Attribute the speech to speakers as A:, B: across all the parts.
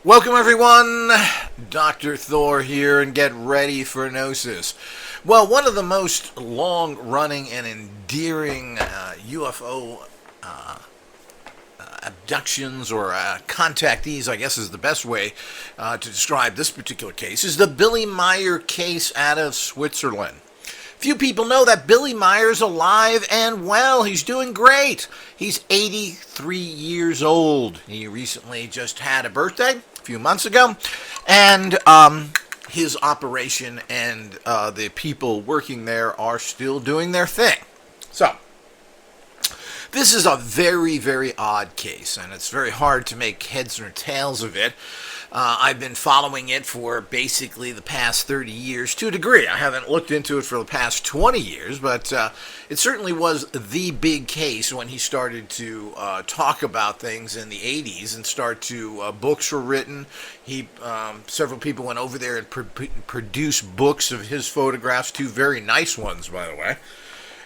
A: Welcome everyone, Dr. Thor here, and get ready for Gnosis. Well, one of the most long-running and endearing UFO abductions or contactees, I guess is the best way to describe this particular case, is the Billy Meiers case out of Switzerland. Few people know that Billy Meiers alive and well. He's doing great. He's 83 years old. He recently just had a birthday a few months ago, and his operation and the people working there are still doing their thing. So, this is a very, very odd case, and it's very hard to make heads or tails of it. I've been following it for basically the past 30 years to a degree. I haven't looked into it for the past 20 years, but it certainly was the big case when he started to talk about things in the 80s and start to, books were written. Several people went over there and produced books of his photographs, two very nice ones, by the way.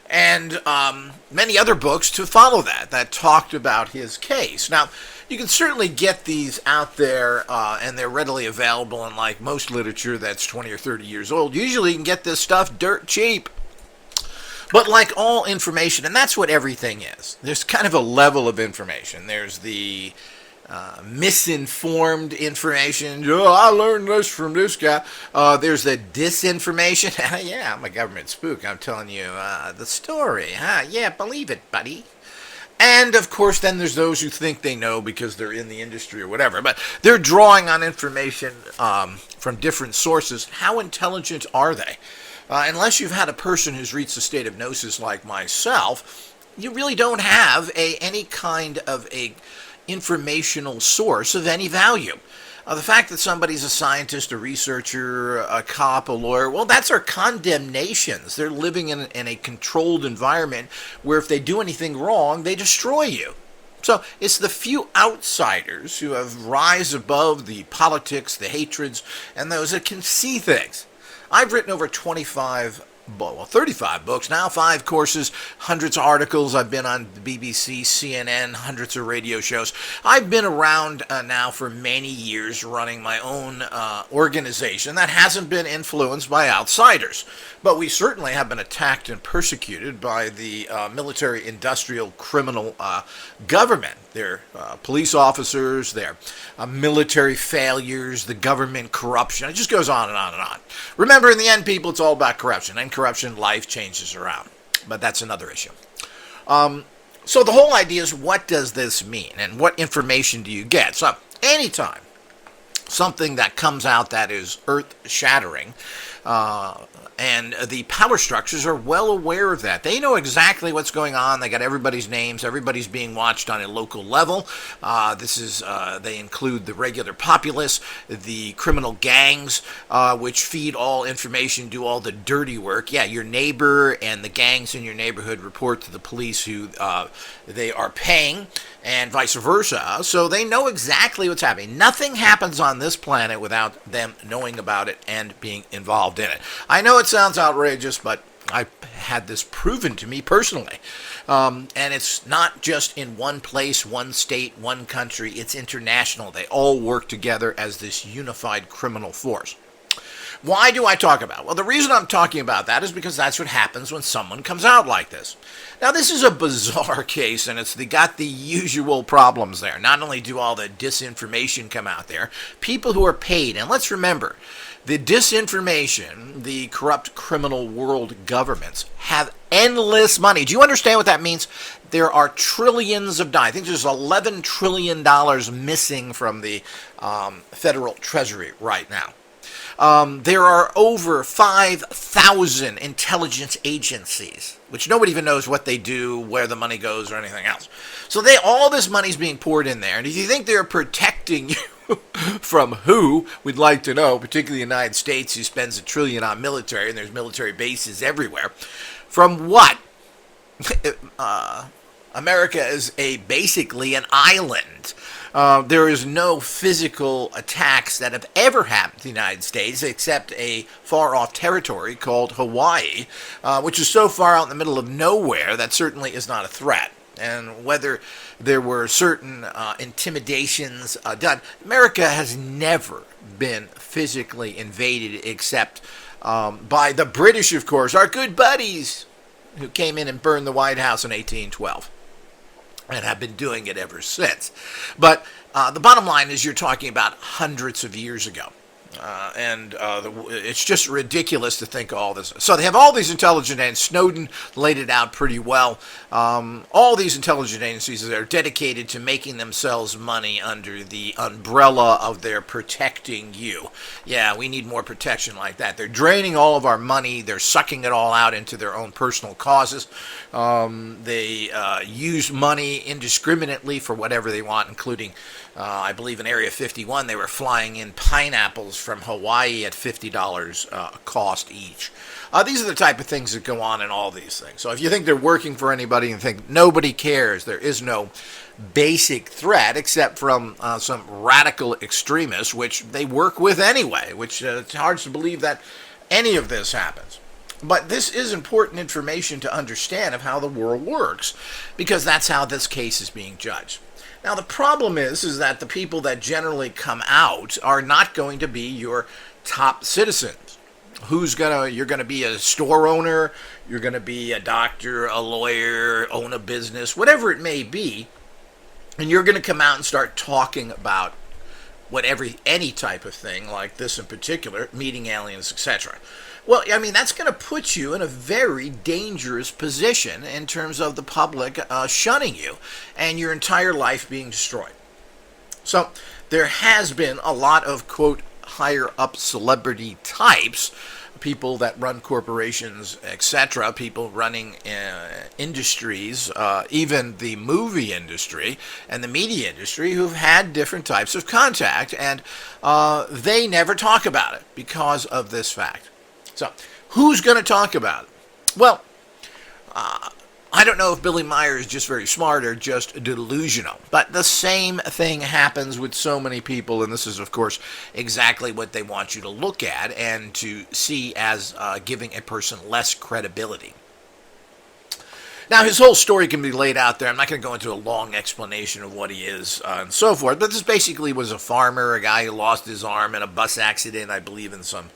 A: And many other books to follow that talked about his case. Now, you can certainly get these out there, and they're readily available in like most literature that's 20 or 30 years old. Usually you can get this stuff dirt cheap. But like all information, and that's what everything is, there's kind of a level of information. There's the misinformed information. Oh, I learned this from this guy. There's the disinformation. Yeah, I'm a government spook. I'm telling you the story. Yeah, believe it, buddy. And, of course, then there's those who think they know because they're in the industry or whatever. But they're drawing on information from different sources. How intelligent are they? Unless you've had a person who's reached a state of gnosis like myself, you really don't have any kind of a informational source of any value. The fact that somebody's a scientist, a researcher, a cop, a lawyer, well, that's our condemnations. They're living in a controlled environment where if they do anything wrong, they destroy you. So it's the few outsiders who have rise above the politics, the hatreds, and those that can see things. I've written over 35 books now, 5 courses, hundreds of articles. I've been on the BBC, CNN, hundreds of radio shows. I've been around now for many years running my own organization that hasn't been influenced by outsiders. But we certainly have been attacked and persecuted by the military-industrial criminal government. Their police officers, their military failures, the government corruption. It just goes on and on and on. Remember, in the end, people, it's all about corruption. And corruption, life changes around. But that's another issue. So the whole idea is, what does this mean? And what information do you get? So anytime something that comes out that is earth-shattering, and the power structures are well aware of that. They know exactly what's going on. They got everybody's names. Everybody's being watched on a local level. They include the regular populace, the criminal gangs, which feed all information, do all the dirty work. Yeah, your neighbor and the gangs in your neighborhood report to the police who they are paying, and vice versa. So they know exactly what's happening. Nothing happens on this planet without them knowing about it and being involved in it. I know it sounds outrageous, but I've had this proven to me personally. And it's not just in one place, one state, one country. It's international. They all work together as this unified criminal force. Why do I talk about it? Well, the reason I'm talking about that is because that's what happens when someone comes out like this. Now, this is a bizarre case, and it's got the usual problems there. Not only do all the disinformation come out there, people who are paid, and let's remember, the disinformation, the corrupt criminal world governments have endless money. Do you understand what that means? There are trillions of dollars. I think there's $11 trillion missing from the federal treasury right now. There are over 5,000 intelligence agencies, which nobody even knows what they do, where the money goes, or anything else. So all this money's being poured in there. And if you think they're protecting you from who, we'd like to know, particularly the United States, who spends $1 trillion on military, and there's military bases everywhere. From what? America is basically an island. There is no physical attacks that have ever happened to the United States except a far-off territory called Hawaii, which is so far out in the middle of nowhere that certainly is not a threat. and whether there were certain intimidations done. America has never been physically invaded except by the British, of course, our good buddies who came in and burned the White House in 1812 and have been doing it ever since. But the bottom line is you're talking about hundreds of years ago. It's just ridiculous to think all this. So they have all these intelligence, and Snowden laid it out pretty well. All these intelligence agencies that are dedicated to making themselves money under the umbrella of their protecting you. Yeah, we need more protection like that. They're draining all of our money. They're sucking it all out into their own personal causes. They use money indiscriminately for whatever they want, including, I believe in Area 51, they were flying in pineapples from Hawaii at $50 a cost each. These are the type of things that go on in all these things. So if you think they're working for anybody and think nobody cares, there is no basic threat except from some radical extremists, which they work with anyway, which it's hard to believe that any of this happens. But this is important information to understand of how the world works, because that's how this case is being judged. Now, the problem is that the people that generally come out are not going to be your top citizens. You're going to be a store owner, you're going to be a doctor, a lawyer, own a business, whatever it may be, and you're going to come out and start talking about any type of thing like this in particular, meeting aliens, etc. Well, I mean, that's going to put you in a very dangerous position in terms of the public shunning you and your entire life being destroyed. So there has been a lot of, quote, higher up celebrity types, people that run corporations, etc., people running industries, even the movie industry and the media industry, who've had different types of contact, and they never talk about it because of this fact. So, who's going to talk about it? Well, I don't know if Billy Meiers is just very smart or just delusional, but the same thing happens with so many people, and this is, of course, exactly what they want you to look at and to see as giving a person less credibility. Now, his whole story can be laid out there. I'm not going to go into a long explanation of what he is and so forth, but this basically was a farmer, a guy who lost his arm in a bus accident, I believe in some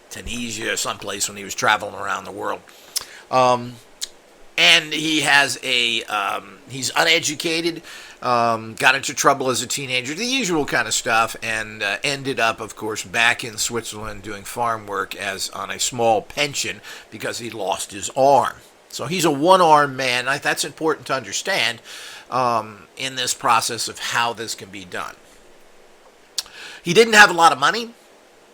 A: Tunisia or someplace when he was traveling around the world. And he has he's uneducated, got into trouble as a teenager, the usual kind of stuff, and ended up, of course, back in Switzerland doing farm work on a small pension because he lost his arm. So he's a one-armed man. That's important to understand in this process of how this can be done. He didn't have a lot of money.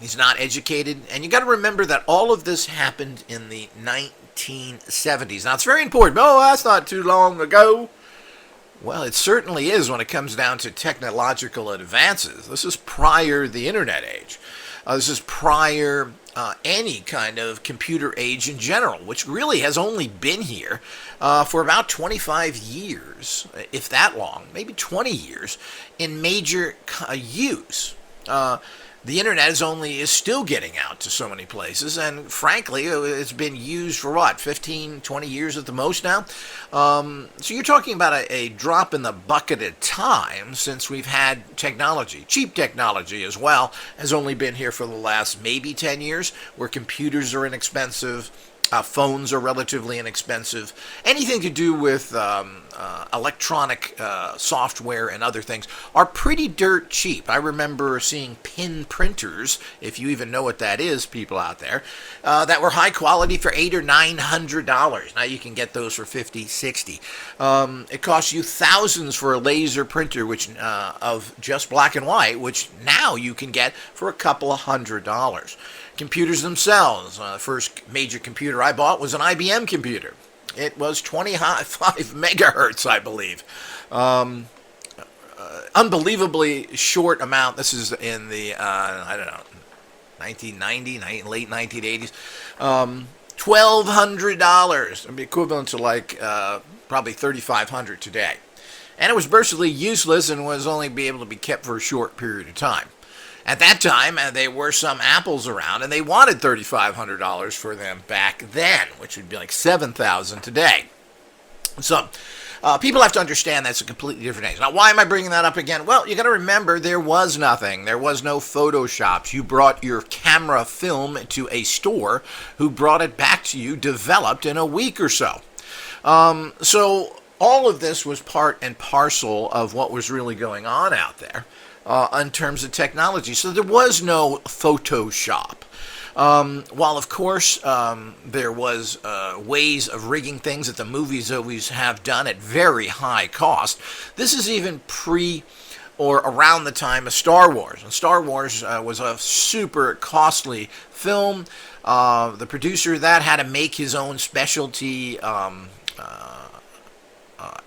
A: He's not educated, and you got to remember that all of this happened in the 1970s. Now, it's very important. Oh, that's not too long ago. Well, it certainly is when it comes down to technological advances. This is prior the internet age. This is prior any kind of computer age in general, which really has only been here for about 25 years, if that long, maybe 20 years, in major use. The internet is still getting out to so many places, and frankly, it's been used for what, 15, 20 years at the most now? So you're talking about a drop in the bucket at time since we've had technology. Cheap technology as well has only been here for the last maybe 10 years, where computers are inexpensive, phones are relatively inexpensive. Anything to do with electronic software and other things are pretty dirt cheap. I remember seeing pin printers, if you even know what that is, people out there, that were high quality for $800 or $900. Now you can get those for $50, $60. It costs you thousands for a laser printer, which of just black and white, which now you can get for a couple of $100. Computers themselves, the first major computer I bought was an IBM computer. It was 25 megahertz, I believe. Unbelievably short amount. This is in the, 1990, late 1980s. $1,200. It'd be equivalent to probably $3,500 today. And it was virtually useless and was only be able to be kept for a short period of time. At that time, there were some Apples around, and they wanted $3,500 for them back then, which would be like $7,000 today. So, People have to understand that's a completely different age. Now, why am I bringing that up again? Well, you got to remember there was nothing. There was no Photoshops. You brought your camera film to a store who brought it back to you, developed in a week or so. So all of this was part and parcel of what was really going on out there in terms of technology. So there was no Photoshop. While, of course, there was ways of rigging things that the movies always have done at very high cost, this is even pre or around the time of Star Wars. And Star Wars was a super costly film. The producer of that had to make his own specialty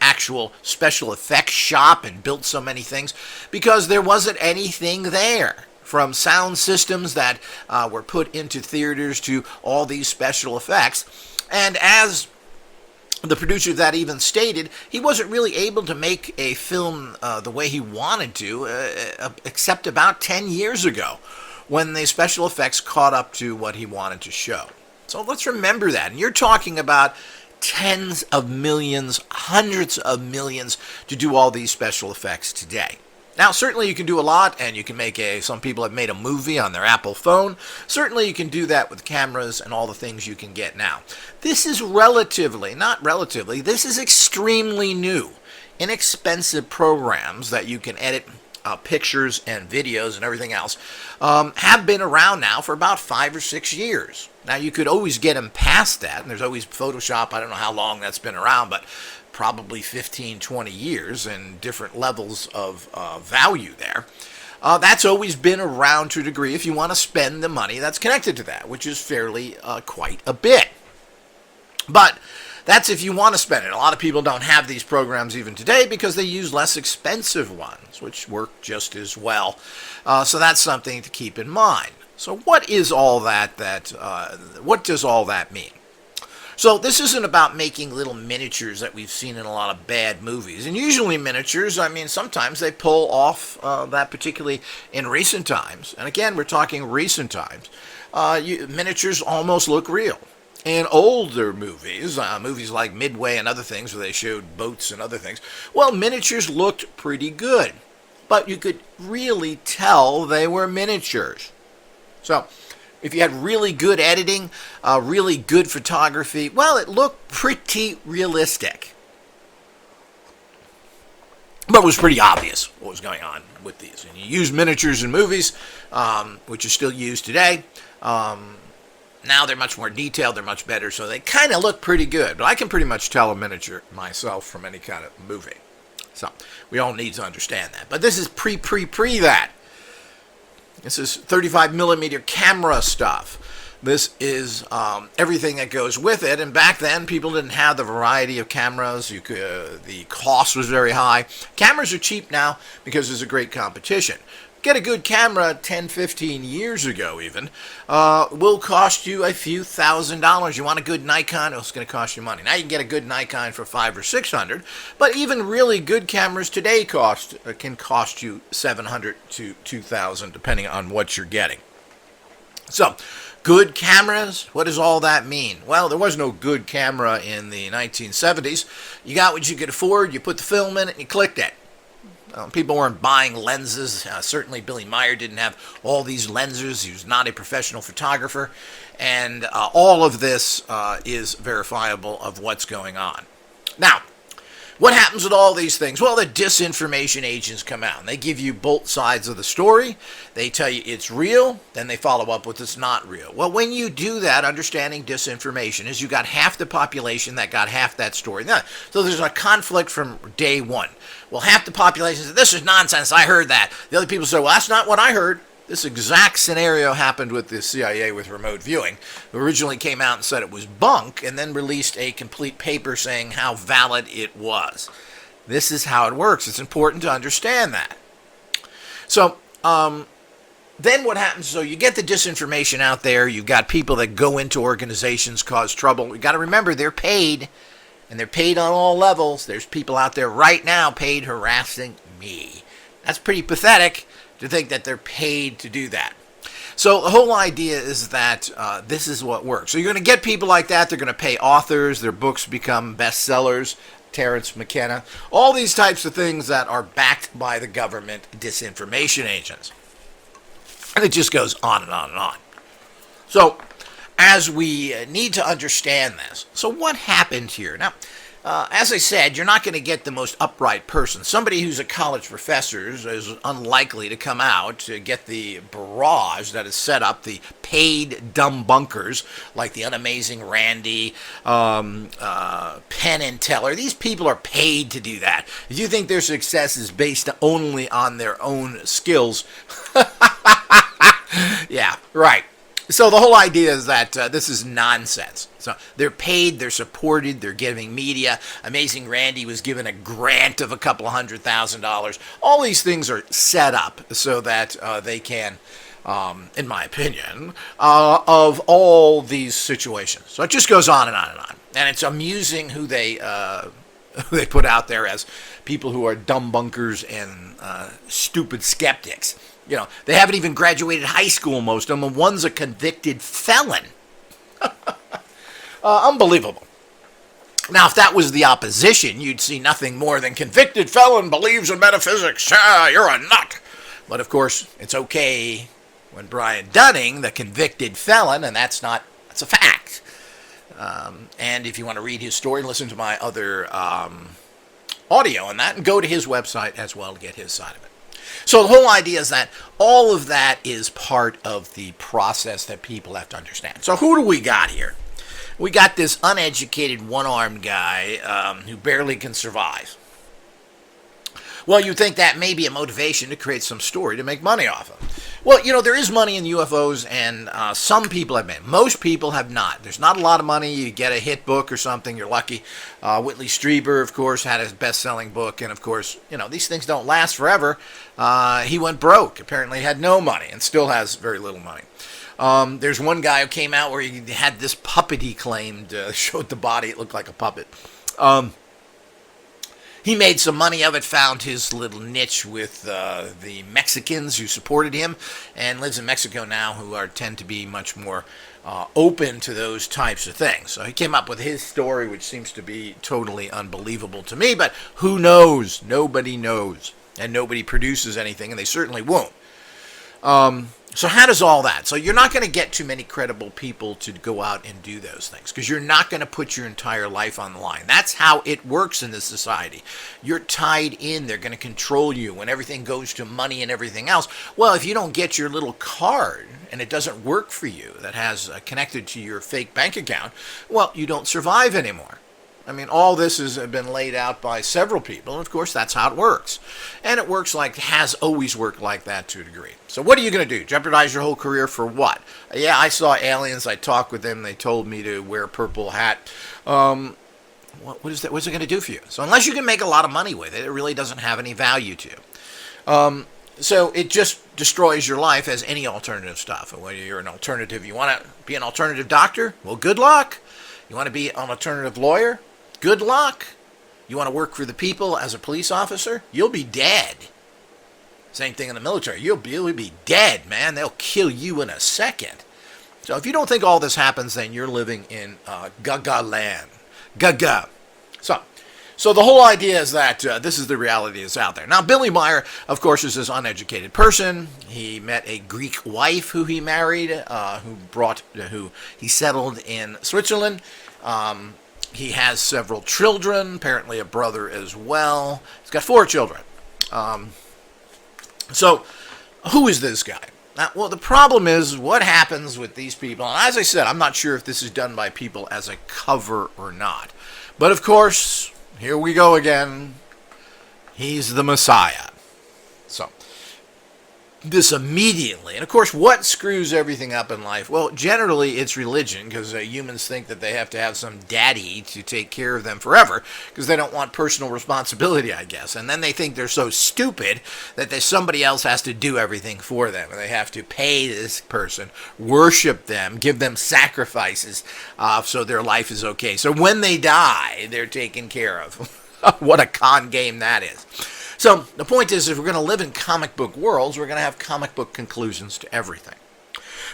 A: actual special effects shop and built so many things because there wasn't anything there. From sound systems that were put into theaters to all these special effects. And as the producer of that even stated, he wasn't really able to make a film the way he wanted to, except about 10 years ago, when the special effects caught up to what he wanted to show. So let's remember that. And you're talking about tens of millions, hundreds of millions to do all these special effects today. Now, certainly you can do a lot, and you can make some people have made a movie on their Apple phone. Certainly you can do that with cameras and all the things you can get now. This is this is extremely new, inexpensive programs that you can edit pictures and videos and everything else have been around now for about 5 or 6 years. Now, you could always get them past that, and there's always Photoshop. I don't know how long that's been around, but probably 15, 20 years and different levels of value there. That's always been around to a degree if you want to spend the money that's connected to that, which is fairly quite a bit. But that's if you want to spend it. A lot of people don't have these programs even today because they use less expensive ones, which work just as well. So that's something to keep in mind. So what is all that? What does all that mean? So this isn't about making little miniatures that we've seen in a lot of bad movies. And usually miniatures, I mean, sometimes they pull off that, particularly in recent times. And again, we're talking recent times. Miniatures almost look real. In older movies, movies like Midway and other things where they showed boats and other things, well, miniatures looked pretty good. But you could really tell they were miniatures. So if you had really good editing, really good photography, well, it looked pretty realistic. But it was pretty obvious what was going on with these. And you use miniatures in movies, which are still used today. Now they're much more detailed, they're much better, so they kind of look pretty good. But I can pretty much tell a miniature myself from any kind of movie. So we all need to understand that. But this is pre that. This is 35 millimeter camera stuff. This is everything that goes with it. And back then, people didn't have the variety of cameras. The cost was very high. Cameras are cheap now because there's a great competition. Get a good camera 10, 15 years ago even, will cost you a few $1,000s. You want a good Nikon, it's going to cost you money. Now you can get a good Nikon for $500 or $600, but even really good cameras today can cost you $700 to $2,000 depending on what you're getting. So, good cameras, what does all that mean? Well, there was no good camera in the 1970s. You got what you could afford, you put the film in it, and you clicked it. People weren't buying lenses. Certainly Billy Meier didn't have all these lenses. He was not a professional photographer. And all of this is verifiable of what's going on. Now, what happens with all these things? Well, the disinformation agents come out, and they give you both sides of the story. They tell you it's real, then they follow up with it's not real. Well, when you do that, understanding disinformation is you got half the population that got half that story. So there's a conflict from day one. Well, half the population says, this is nonsense, I heard that. The other people say, well, that's not what I heard. This exact scenario happened with the CIA with remote viewing, who originally came out and said it was bunk, and then released a complete paper saying how valid it was. This is how it works. It's important to understand that. So, then what happens, so you get the disinformation out there, you've got people that go into organizations, cause trouble. You've got to remember, they're paid, and they're paid on all levels. There's people out there right now paid harassing me. That's pretty pathetic to think that they're paid to do that. So the whole idea is that this is what works. So you're going to get people like that. They're going to pay authors. Their books become bestsellers. Terrence McKenna, all these types of things that are backed by the government disinformation agents. And it just goes on and on and on. So, as we need to understand this, so what happened here? Now, as I said, you're not going to get the most upright person. Somebody who's a college professor is unlikely to come out to get the barrage that is set up, the paid dumb bunkers like the unamazing Randy, Penn and Teller. These people are paid to do that. If you think their success is based only on their own skills, yeah, right. So the whole idea is that this is nonsense. So they're paid, they're supported, they're giving media. Amazing Randy was given a grant of a couple of $100,000. All these things are set up so that they can, in my opinion, of all these situations. So it just goes on and on and on. And it's amusing who they put out there as people who are dumb bunkers and stupid skeptics. You know, they haven't even graduated high school, most of them, and one's a convicted felon. Unbelievable. Now, if that was the opposition, you'd see nothing more than convicted felon believes in metaphysics. You're a nut. But, of course, it's okay when Brian Dunning, the convicted felon, and that's a fact. And if you want to read his story, listen to my other audio on that, and go to his website as well to get his side of it. So the whole idea is that all of that is part of the process that people have to understand. So who do we got here? We got this uneducated, one-armed guy who barely can survive. Well, you'd think that may be a motivation to create some story to make money off of. Well, you know, there is money in UFOs, and some people have made. Most people have not. There's not a lot of money. You get a hit book or something, you're lucky. Whitley Strieber, of course, had his best-selling book, and, of course, you know, these things don't last forever. He went broke. Apparently had no money and still has very little money. There's one guy who came out where he had this puppet he claimed, showed the body, it looked like a puppet. He made some money of it, found his little niche with the Mexicans who supported him, and lives in Mexico now, who tend to be much more open to those types of things. So he came up with his story, which seems to be totally unbelievable to me, but who knows? Nobody knows, and nobody produces anything, and they certainly won't. So how does all that? So you're not going to get too many credible people to go out and do those things because you're not going to put your entire life on the line. That's how it works in this society. You're tied in. They're going to control you when everything goes to money and everything else. Well, if you don't get your little card and it doesn't work for you that has connected to your fake bank account, well, you don't survive anymore. I mean, all this has been laid out by several people, and of course, that's how it works. And it has always worked like that to a degree. So what are you going to do? Jeopardize your whole career for what? Yeah, I saw aliens. I talked with them. They told me to wear a purple hat. What is that? What's it going to do for you? So unless you can make a lot of money with it, it really doesn't have any value to you. So it just destroys your life as any alternative stuff. And whether you're an alternative, you want to be an alternative doctor? Well, good luck. You want to be an alternative lawyer? Good luck. You want to work for the people as a police officer? You'll be dead. Same thing in the military. You'll be dead, man. They'll kill you in a second. So if you don't think all this happens, then you're living in Gaga land. Gaga. So the whole idea is that this is the reality that's out there. Now, Billy Meier, of course, is this uneducated person. He met a Greek wife who he married, who he settled in Switzerland. He has several children, apparently a brother as well. He's got 4 children. So, who is this guy? Now, well, the problem is what happens with these people. And as I said, I'm not sure if this is done by people as a cover or not. But, of course, here we go again. He's the Messiah. So, this immediately. And of course, what screws everything up in life? Well, generally it's religion, because humans think that they have to have some daddy to take care of them forever, because they don't want personal responsibility, I guess. And then they think they're so stupid that somebody else has to do everything for them. And they have to pay this person, worship them, give them sacrifices so their life is okay. So when they die, they're taken care of. What a con game that is. So the point is, if we're going to live in comic book worlds, we're going to have comic book conclusions to everything.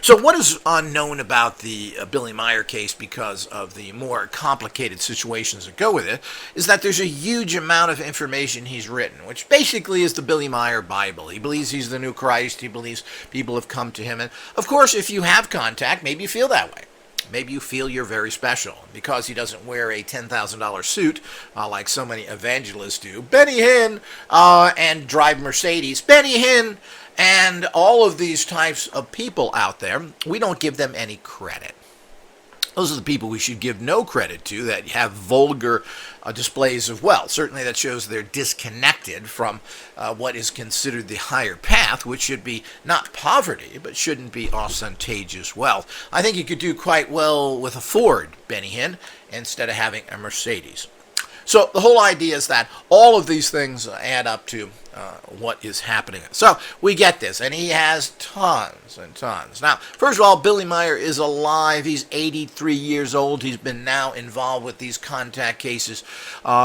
A: So, what is unknown about the Billy Meier case, because of the more complicated situations that go with it, is that there's a huge amount of information he's written, which basically is the Billy Meier Bible. He believes he's the new Christ. He believes people have come to him. And, of course, if you have contact, maybe you feel that way. Maybe you feel you're very special because he doesn't wear a $10,000 suit like so many evangelists do. Benny Hinn, and drive Mercedes. Benny Hinn. And all of these types of people out there, we don't give them any credit. Those are the people we should give no credit to, that have vulgar displays of wealth. Certainly that shows they're disconnected from what is considered the higher path, which should be not poverty, but shouldn't be ostentatious wealth. I think you could do quite well with a Ford, Benny Hinn, instead of having a Mercedes. So the whole idea is that all of these things add up to what is happening. So we get this, and he has tons and tons. Now, first of all, Billy Meier is alive. He's 83 years old. He's been now involved with these contact cases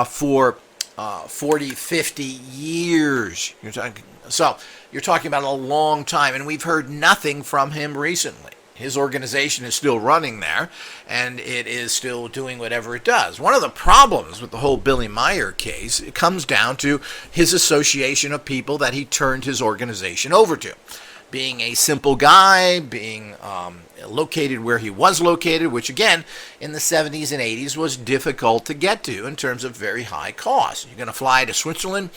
A: for 40, 50 years. You're talking about a long time, and we've heard nothing from him recently. His organization is still running there, and it is still doing whatever it does. One of the problems with the whole Billy Meier case, it comes down to his association of people that he turned his organization over to. Being a simple guy, being located where he was located, which again, in the 70s and 80s was difficult to get to in terms of very high costs. You're going to fly to Switzerland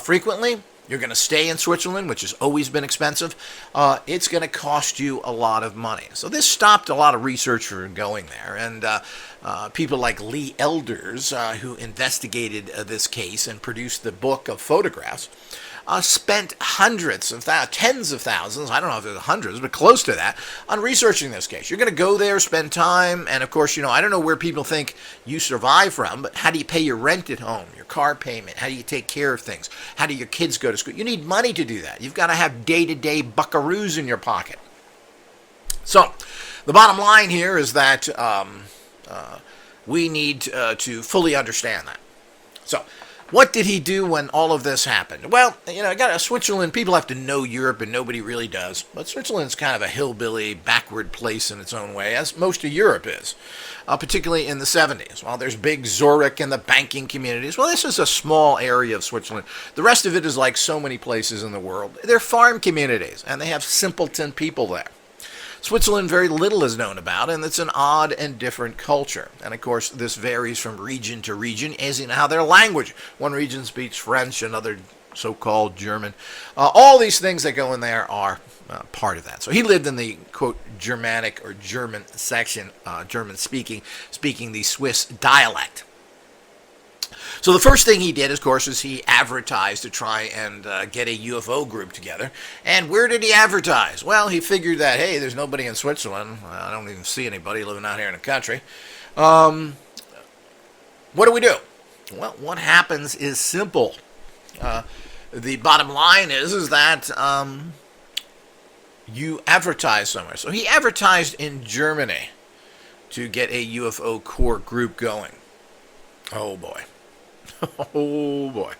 A: frequently. You're going to stay in Switzerland, which has always been expensive. It's going to cost you a lot of money. So this stopped a lot of research from going there. And people like Lee Elders, who investigated this case and produced the book of photographs, spent hundreds of tens of thousands, I don't know if it's hundreds, but close to that, on researching this case. You're going to go there, spend time, and of course, I don't know where people think you survive from, but how do you pay your rent at home, your car payment? How do you take care of things? How do your kids go to school? You need money to do that. You've got to have day-to-day buckaroos in your pocket. So, the bottom line here is that we need to fully understand that. So, what did he do when all of this happened? Well, Switzerland, people have to know Europe, and nobody really does. But Switzerland's kind of a hillbilly, backward place in its own way, as most of Europe is, particularly in the 70s. While there's big Zurich and the banking communities, well, this is a small area of Switzerland. The rest of it is like so many places in the world. They're farm communities, and they have simpleton people there. Switzerland, very little is known about, and it's an odd and different culture. And of course, this varies from region to region, as in how their language. One region speaks French, another so-called German. All these things that go in there are part of that. So he lived in the, quote, Germanic or German section, German-speaking the Swiss dialect. So the first thing he did, of course, is he advertised to try and get a UFO group together. And where did he advertise? Well, he figured that, hey, there's nobody in Switzerland. I don't even see anybody living out here in the country. What do we do? Well, what happens is simple. The bottom line is that you advertise somewhere. So he advertised in Germany to get a UFO core group going. Oh, boy. Oh, boy.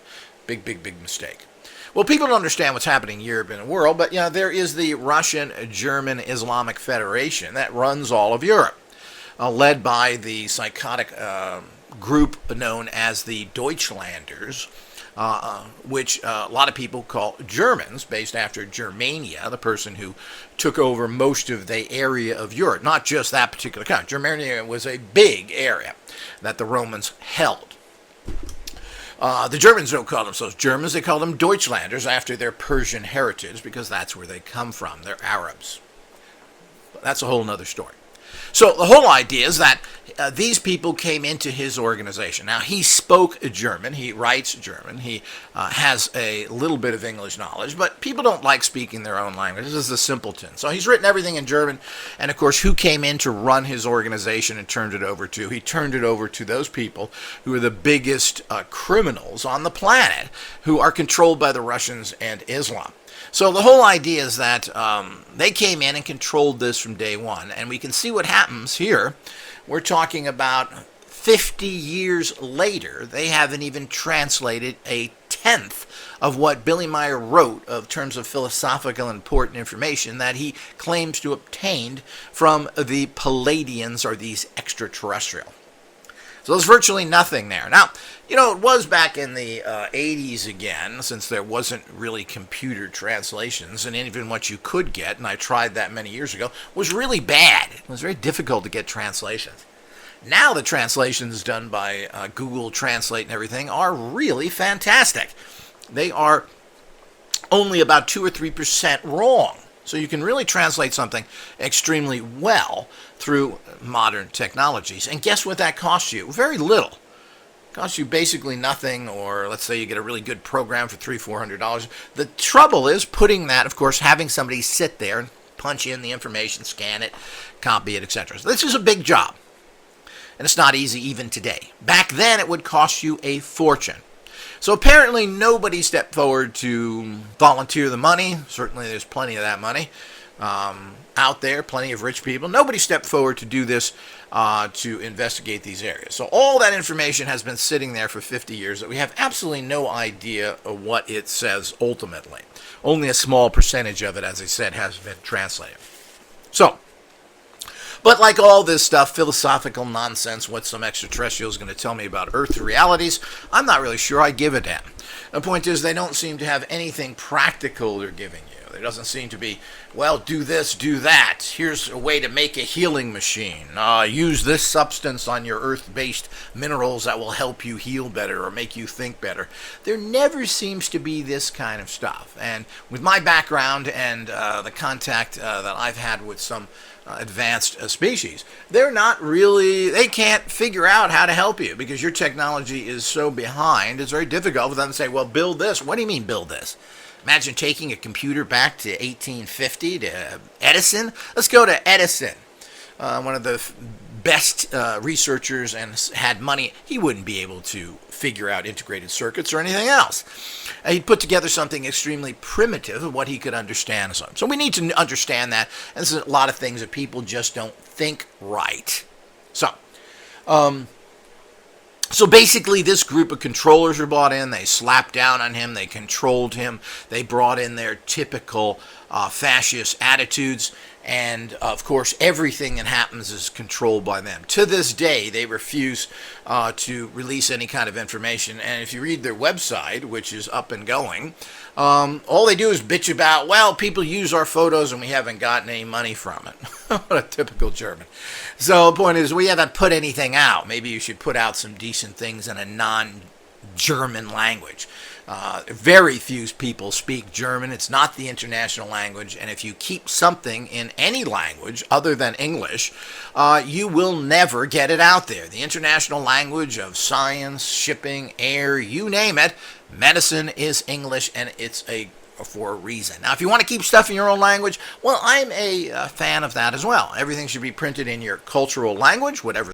A: Big, big, big mistake. Well, people don't understand what's happening in Europe and the world, but there is the Russian-German Islamic Federation that runs all of Europe, led by the psychotic group known as the Deutschlanders, which a lot of people call Germans, based after Germania, the person who took over most of the area of Europe, not just that particular country. Germania was a big area that the Romans held. The Germans don't call themselves Germans, they call them Deutschlanders after their Persian heritage, because that's where they come from. They're Arabs. That's a whole other story. So the whole idea is that these people came into his organization. Now, he spoke German. He writes German. He has a little bit of English knowledge, but people don't like speaking their own language. This is the simpleton. So he's written everything in German. And, of course, who came in to run his organization and turned it over to? He turned it over to those people who are the biggest criminals on the planet, who are controlled by the Russians and Islam. So the whole idea is that they came in and controlled this from day one. And we can see what happens here. We're talking about 50 years later. They haven't even translated a tenth of what Billy Meier wrote of terms of philosophical important information that he claims to obtained from the Palladians, or these extraterrestrial. So there's virtually nothing there. Now, it was back in the 80s again, since there wasn't really computer translations, and even what you could get, and I tried that many years ago, was really bad. It was very difficult to get translations. Now the translations done by Google Translate and everything are really fantastic. They are only about 2 or 3% wrong. So you can really translate something extremely well through modern technologies. And guess what that costs you? Very little. It costs you basically nothing, or let's say you get a really good program for $300-400. The trouble is putting that, of course, having somebody sit there and punch in the information, scan it, copy it, etc. So this is a big job. And it's not easy even today. Back then, it would cost you a fortune. So apparently nobody stepped forward to volunteer the money. Certainly there's plenty of that money out there, plenty of rich people. Nobody stepped forward to do this, to investigate these areas. So all that information has been sitting there for 50 years that we have absolutely no idea of what it says ultimately. Only a small percentage of it, as I said, has been translated. So, but like all this stuff, philosophical nonsense, what some extraterrestrial is going to tell me about Earth realities, I'm not really sure I give a damn. The point is, they don't seem to have anything practical they're giving you. There doesn't seem to be, well, do this, do that. Here's a way to make a healing machine. Use this substance on your Earth-based minerals that will help you heal better or make you think better. There never seems to be this kind of stuff. And with my background and the contact that I've had with some advanced species, they can't figure out how to help you because your technology is so behind. It's very difficult for them to say, well, build this. What do you mean build this? Imagine taking a computer back to 1850 to Edison. Let's go to Edison, one of the best researchers, and had money. He wouldn't be able to figure out integrated circuits or anything else. He'd put together something extremely primitive of what he could understand. So we need to understand that. And there's a lot of things that people just don't think right. So basically, this group of controllers were brought in. They slapped down on him. They controlled him. They brought in their typical fascist attitudes. And, of course, everything that happens is controlled by them. To this day, they refuse to release any kind of information. And if you read their website, which is up and going, all they do is bitch about, well, people use our photos and we haven't gotten any money from it. What a typical German. So the point is, we haven't put anything out. Maybe you should put out some decent things in a non-German language. Very few people speak German. It's not the international language. And if you keep something in any language other than English, you will never get it out there. The international language of science, shipping, air, you name it, medicine is English, and it's for a reason. Now, if you want to keep stuff in your own language, well, I'm a fan of that as well. Everything should be printed in your cultural language, whatever